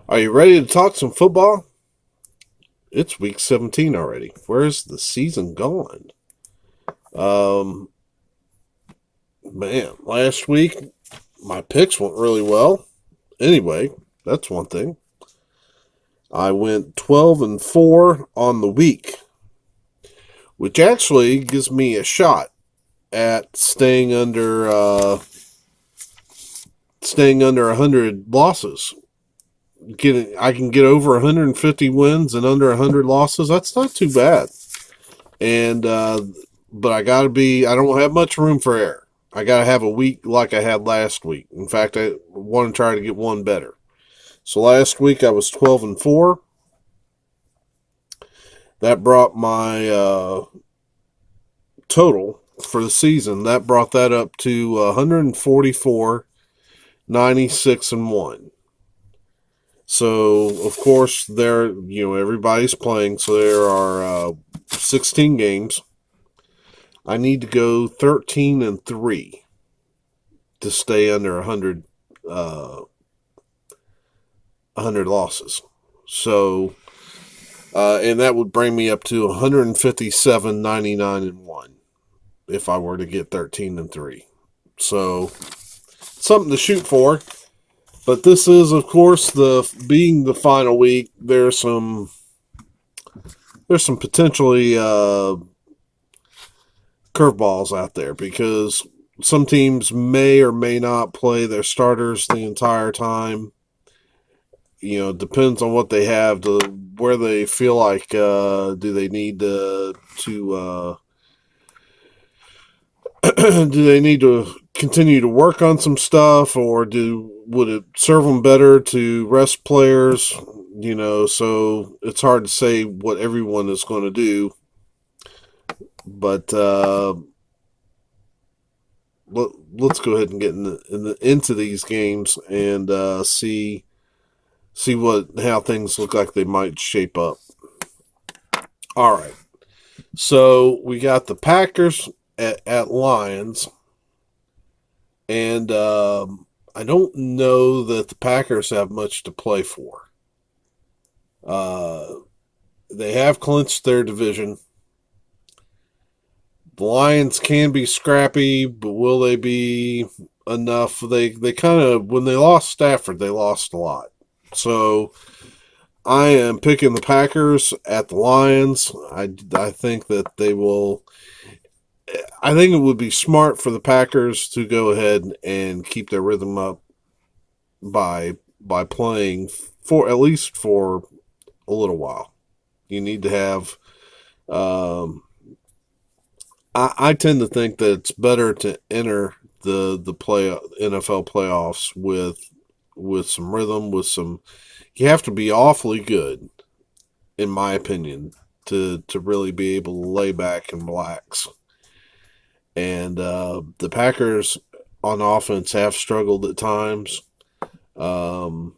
Are you ready to talk some football? It's week 17 already. Where's the season gone? Um, man, last week my picks went really well. Anyway, that's one thing. I went 12-4 on the week, which actually gives me a shot at staying under 100 losses. I can get over 150 wins and under 100 losses. That's not too bad. And but I don't have much room for error. I gotta have a week like I had last week. In fact, I want to try to get one better. So last week I was 12-4. That brought my total for the season. That brought that up to 144, 96-1. So of course everybody's playing. So there are 16 games. I need to go 13-3 to stay under 100 losses. So, and that would bring me up to 157, 99-1 if I were to get 13-3. So, something to shoot for. But this is, of course, being the final week. There's some potentially curveballs out there because some teams may or may not play their starters the entire time. It depends on what they have to where they feel like do they need to do they need to continue to work on some stuff, or would it serve them better to rest players? So it's hard to say what everyone is going to do, but let's go ahead and get into these games and see how things look like they might shape up. All right. So we got the Packers at Lions, and I don't know that the Packers have much to play for. They have clinched their division. The Lions can be scrappy, but will they be enough? They kind of, when they lost Stafford, they lost a lot. So I am picking the Packers at the Lions. I think that they will. I think it would be smart for the Packers to go ahead and keep their rhythm up by playing for at least for a little while. You need to have. I tend to think that it's better to enter the NFL playoffs with some rhythm, with some. You have to be awfully good, in my opinion, to really be able to lay back and relax. And the Packers on offense have struggled at times. Um,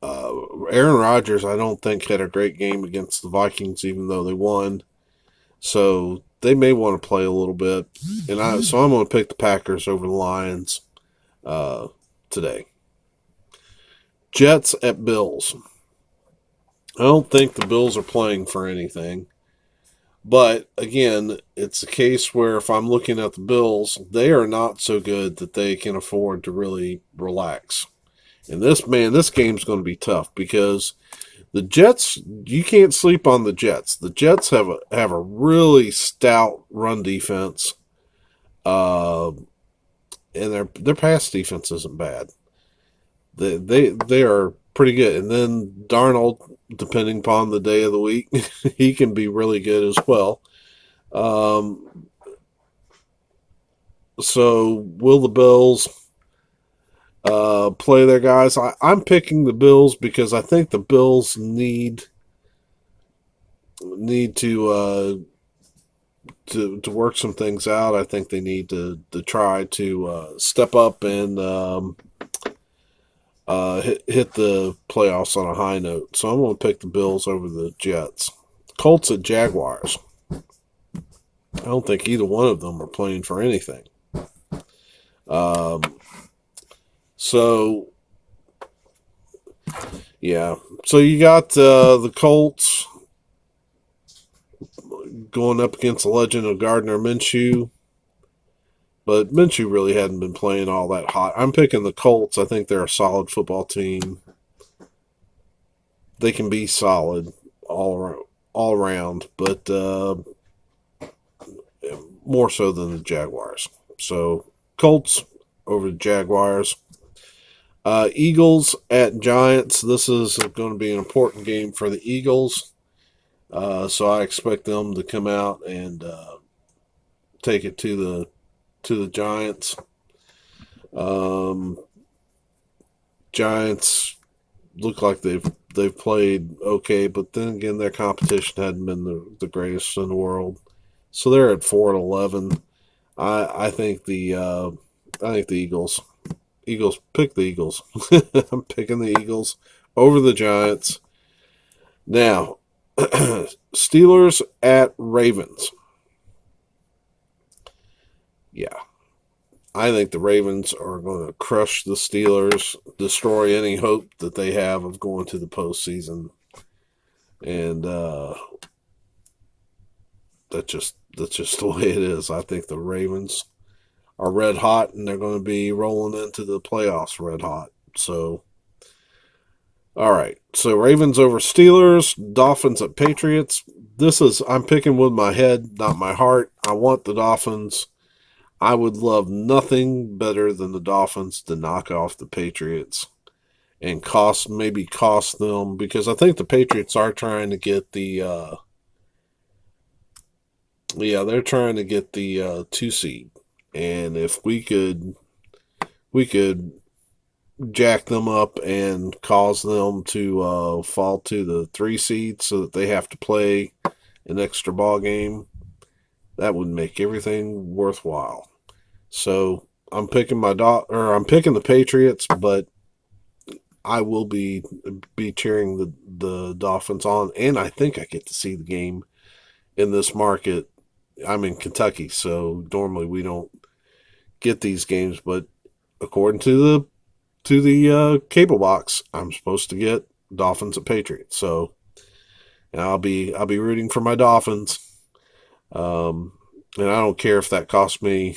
Aaron Rodgers, I don't think, had a great game against the Vikings, even though they won. So they may want to play a little bit, and I'm going to pick the Packers over the Lions today. Jets at Bills. I don't think the Bills are playing for anything. But again, it's a case where if I'm looking at the Bills, they are not so good that they can afford to really relax. And this game's going to be tough because the Jets, you can't sleep on the Jets. The Jets have a really stout run defense, and their pass defense isn't bad. They are pretty good. And then Darnold, depending upon the day of the week, he can be really good as well. Um, so will the Bills play their guys? I'm picking the Bills because I think the Bills need to work some things out. I think they need to try to step up and hit the playoffs on a high note. So I'm going to pick the Bills over the Jets. Colts at Jaguars. I don't think either one of them are playing for anything. So Yeah. So you got the Colts going up against the legend of Gardner Minshew. But Minshew really hadn't been playing all that hot. I'm picking the Colts. I think they're a solid football team. They can be solid all around, but more so than the Jaguars. So Colts over the Jaguars. Eagles at Giants. This is going to be an important game for the Eagles. So I expect them to come out and take it to the Giants. Giants look like they've played okay, but then again, their competition hadn't been the greatest in the world. So they're at 4-11. I think the Eagles. Eagles, pick the Eagles. I'm picking the Eagles over the Giants. Now, Steelers at Ravens. Yeah. I think the Ravens are going to crush the Steelers, destroy any hope that they have of going to the postseason. And that's just the way it is. I think the Ravens are red hot, and they're going to be rolling into the playoffs red hot. So, all right. So Ravens over Steelers, Dolphins at Patriots. I'm picking with my head, not my heart. I want the Dolphins. I would love nothing better than the Dolphins to knock off the Patriots and maybe cost them, because I think the Patriots are trying to get they're trying to get the 2 seed. And if we could jack them up and cause them to fall to the 3 seed so that they have to play an extra ball game, that would make everything worthwhile. So I'm picking I'm picking the Patriots, but I will be cheering the Dolphins on, and I think I get to see the game in this market. I'm in Kentucky, so normally we don't get these games, but according to the cable box, I'm supposed to get Dolphins and Patriots. So I'll be rooting for my Dolphins, and I don't care if that costs me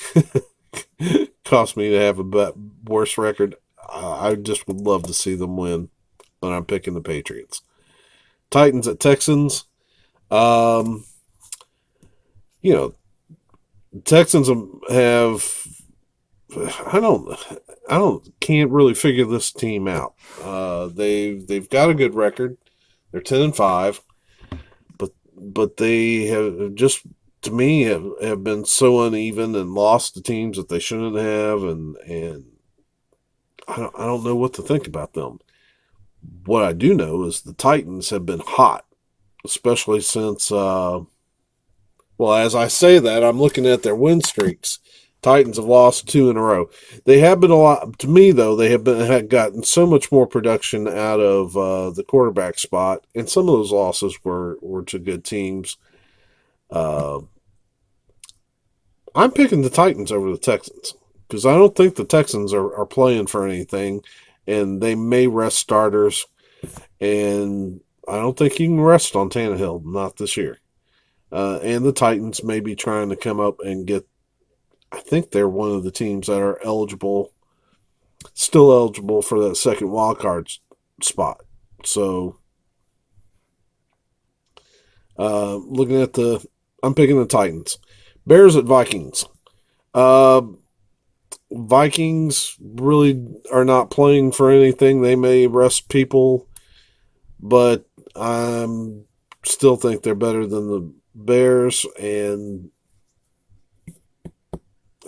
to have a worse record. I just would love to see them win, but I'm picking the Patriots. Titans at Texans. You know, Texans have. Can't really figure this team out. They've got a good record. They're 10-5, but they have just, to me, have been so uneven and lost to teams that they shouldn't have, and I don't know what to think about them. What I do know is the Titans have been hot, especially since. Well, as I say that, I'm looking at their win streaks. Titans have lost 2 in a row. They have been a lot, to me, though. They had gotten so much more production out of the quarterback spot, and some of those losses were to good teams. I'm picking the Titans over the Texans because I don't think the Texans are playing for anything, and they may rest starters, and I don't think you can rest on Tannehill, not this year. And the Titans may be trying to come up and get. I think they're one of the teams that are still eligible for that second wild card spot. So, looking at I'm picking the Titans. Bears at Vikings. Vikings really are not playing for anything. They may rest people, but I still think they're better than the Bears, and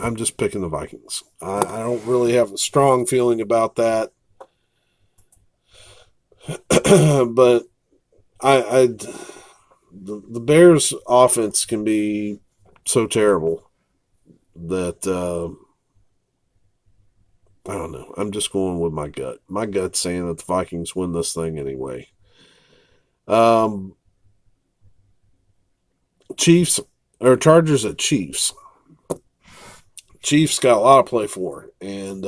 I'm just picking the Vikings. I don't really have a strong feeling about that, but the Bears' offense can be so terrible that I don't know. I'm just going with my gut. My gut's saying that the Vikings win this thing anyway. Chiefs or Chargers at Chiefs. Chiefs got a lot to play for, and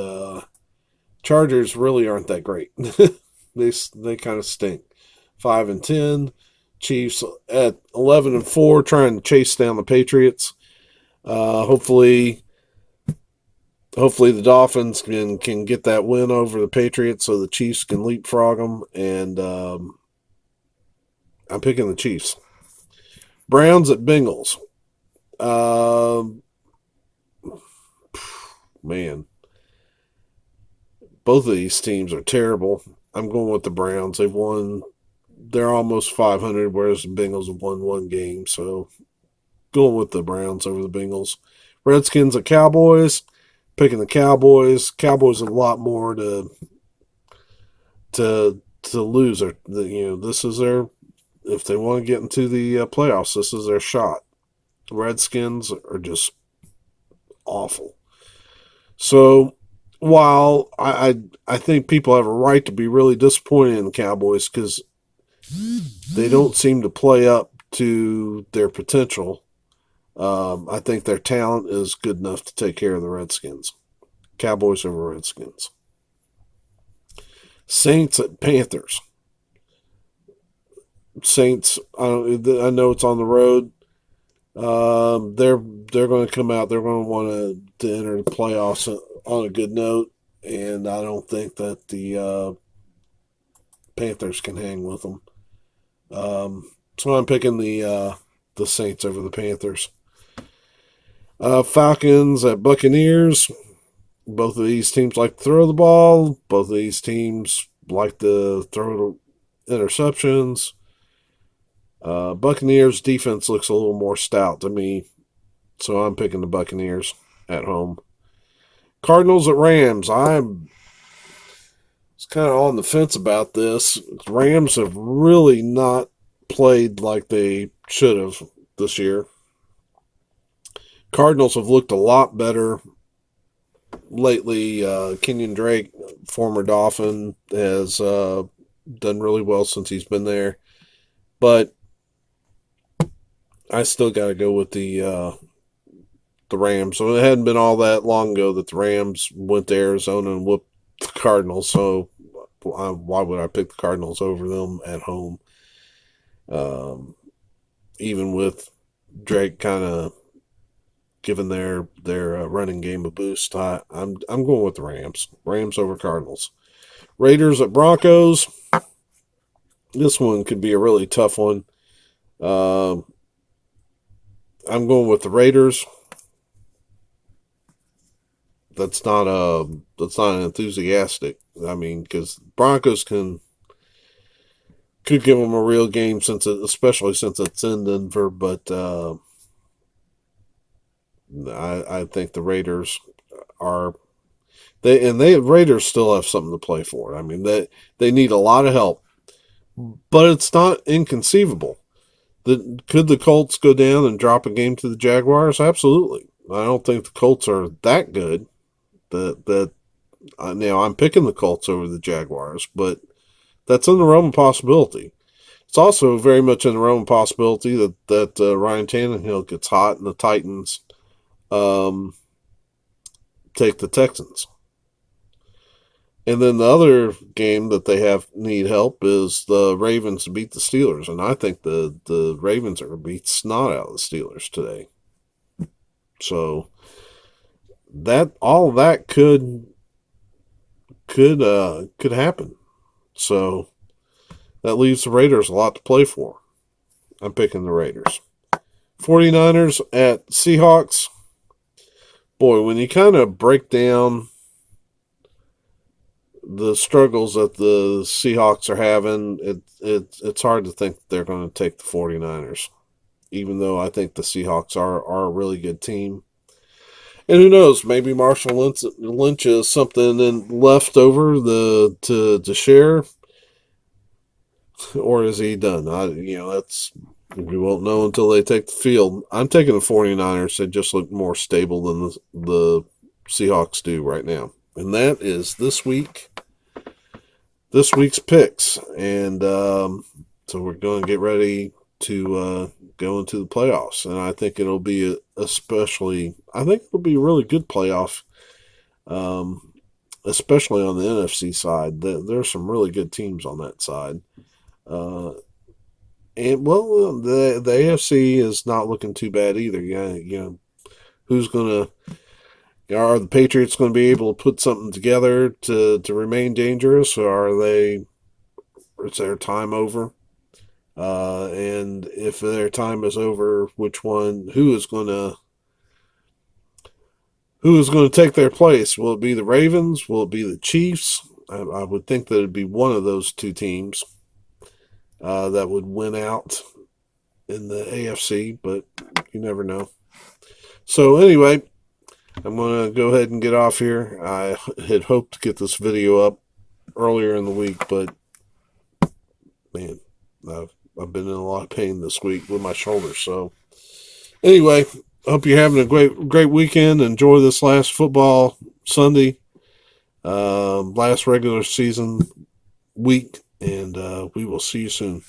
Chargers really aren't that great. They kind of stink. 5-10. Chiefs at 11-4, trying to chase down the Patriots. Hopefully the Dolphins can get that win over the Patriots, so the Chiefs can leapfrog them. And I'm picking the Chiefs. Browns at Bengals. Man, both of these teams are terrible. I'm going with the Browns. They're almost 500, whereas the Bengals have won one game. So going with the Browns over the Bengals. Redskins at Cowboys. Picking the Cowboys. Cowboys have a lot more to lose. This is their, if they want to get into the playoffs, this is their shot. Redskins are just awful. So while I think people have a right to be really disappointed in the Cowboys because they don't seem to play up to their potential, I think their talent is good enough to take care of the Redskins. Cowboys over Redskins. Saints at Panthers. Saints, I know it's on the road. They're going to come out. They're going to want to enter the playoffs on a good note, and I don't think that the Panthers can hang with them. So I'm picking the Saints over the Panthers. Falcons at Buccaneers. Both of these teams like to throw the ball. Both of these teams like to throw interceptions. Buccaneers defense looks a little more stout to me, so I'm picking the Buccaneers at home. Cardinals at Rams. I'm kind of on the fence about this. Rams have really not played like they should have this year. Cardinals have looked a lot better lately. Kenyon Drake, former Dolphin, has done really well since he's been there. But I still got to go with the Rams. So it hadn't been all that long ago that the Rams went to Arizona and whooped the Cardinals. So why would I pick the Cardinals over them at home? Even with Drake kind of giving their running game a boost, I'm going with the Rams. Rams over Cardinals. Raiders at Broncos. This one could be a really tough one. I'm going with the Raiders. That's not an enthusiastic. I mean, because Broncos could give them a real game especially since it's in Denver. But I think the Raiders are Raiders still have something to play for. I mean, they need a lot of help, but it's not inconceivable. Could the Colts go down and drop a game to the Jaguars? Absolutely. I don't think the Colts are that good. Now I'm picking the Colts over the Jaguars, but that's in the realm of possibility. It's also very much in the realm of possibility that Ryan Tannehill gets hot and the Titans take the Texans. And then the other game that they need help is the Ravens to beat the Steelers. And I think the Ravens are going to beat snot out of the Steelers today. So all of that could happen. So that leaves the Raiders a lot to play for. I'm picking the Raiders. 49ers at Seahawks. Boy, when you kind of break down the struggles that the Seahawks are having, it's hard to think that they're going to take the 49ers, even though I think the Seahawks are a really good team. And who knows, maybe Marshall Lynch is something left over to share, or is he done? We won't know until they take the field. I'm taking the 49ers. They just look more stable than the Seahawks do right now. And that is this week's picks. And so we're going to get ready to go into the playoffs. And I think it'll be a really good playoff. especially on the NFC side. There's some really good teams on that side. Uh, and well, the AFC is not looking too bad either. Yeah, who's gonna are the Patriots going to be able to put something together to remain dangerous, or are they? Is their time over? And if their time is over, which one? Who is going to take their place? Will it be the Ravens? Will it be the Chiefs? I would think that it'd be one of those two teams that would win out in the AFC, but you never know. So anyway, I'm going to go ahead and get off here. I had hoped to get this video up earlier in the week, but man, I've been in a lot of pain this week with my shoulder. So anyway, hope you're having a great weekend. Enjoy this last football Sunday, last regular season week, and we will see you soon.